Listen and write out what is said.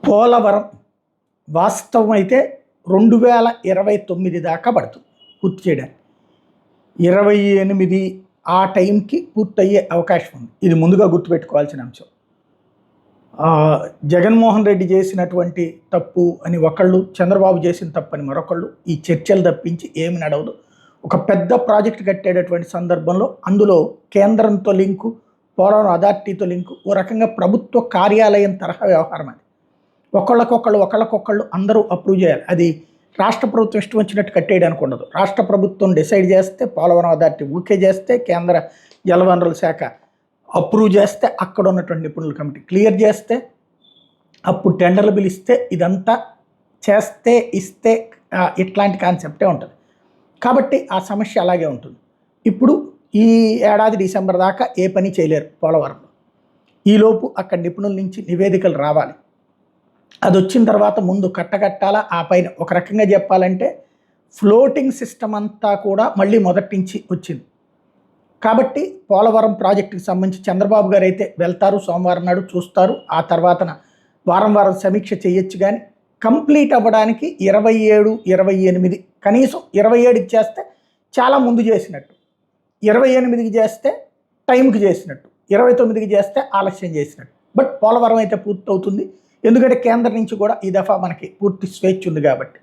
పోలవరం వాస్తవం అయితే 2029 దాకా పడుతుంది పూర్తి చేయడానికి. 28 ఆ టైంకి పూర్తయ్యే అవకాశం ఉంది. ఇది ముందుగా గుర్తుపెట్టుకోవాల్సిన అంశం. జగన్మోహన్ రెడ్డి చేసినటువంటి తప్పు అని ఒకళ్ళు, చంద్రబాబు చేసిన తప్పు అని మరొకళ్ళు, ఈ చర్చలు తప్పించి ఏమి నడవదు. ఒక పెద్ద ప్రాజెక్ట్ కట్టేటటువంటి సందర్భంలో అందులో కేంద్రంతో లింకు, పోలవరం అథారిటీతో లింకు, ఓ రకంగా ప్రభుత్వ కార్యాలయం తరహా వ్యవహారం అది. ఒకళ్ళకొకళ్ళు అందరూ అప్రూవ్ చేయాలి. అది రాష్ట్ర ప్రభుత్వం ఇష్టం వచ్చినట్టు కట్టేయడానికి ఉండదు. రాష్ట్ర ప్రభుత్వం డిసైడ్ చేస్తే, పోలవరం అథారిటీ ఓకే చేస్తే, కేంద్ర జలవనరుల శాఖ అప్రూవ్ చేస్తే, అక్కడ ఉన్నటువంటి నిపుణుల కమిటీ క్లియర్ చేస్తే, అప్పుడు టెండర్లు పిలిస్తే, ఇదంతా చేస్తే ఇస్తే ఇట్లాంటి కాన్సెప్టే ఉంటుంది. కాబట్టి ఆ సమస్య అలాగే ఉంటుంది. ఇప్పుడు ఈ ఏడాది డిసెంబర్ దాకా ఏ పని చేయలేరు పోలవరంలో. ఈలోపు అక్కడ నిపుణుల నుంచి నివేదికలు రావాలి. అది వచ్చిన తర్వాత ముందు కట్టకట్టాలా, ఆ పైన ఒక రకంగా చెప్పాలంటే ఫ్లోటింగ్ సిస్టమ్ అంతా కూడా మళ్ళీ మొదటి నుంచి వచ్చింది. కాబట్టి పోలవరం ప్రాజెక్టుకి సంబంధించి చంద్రబాబు గారు అయితే వెళ్తారు, సోమవారం నాడు చూస్తారు, ఆ తర్వాతన వారం సమీక్ష చేయొచ్చు. కానీ కంప్లీట్ అవ్వడానికి 27, 28, కనీసం 27కి చేస్తే చాలా ముందు చేసినట్టు, 28కి చేస్తే టైంకి చేసినట్టు, 29కి చేస్తే ఆలస్యం చేసినట్టు. బట్ పోలవరం అయితే పూర్తవుతుంది. ఎందుకంటే కేంద్రం నుంచి కూడా ఈ దఫా మనకి పూర్తి స్వేచ్ఛ ఉంది కాబట్టి.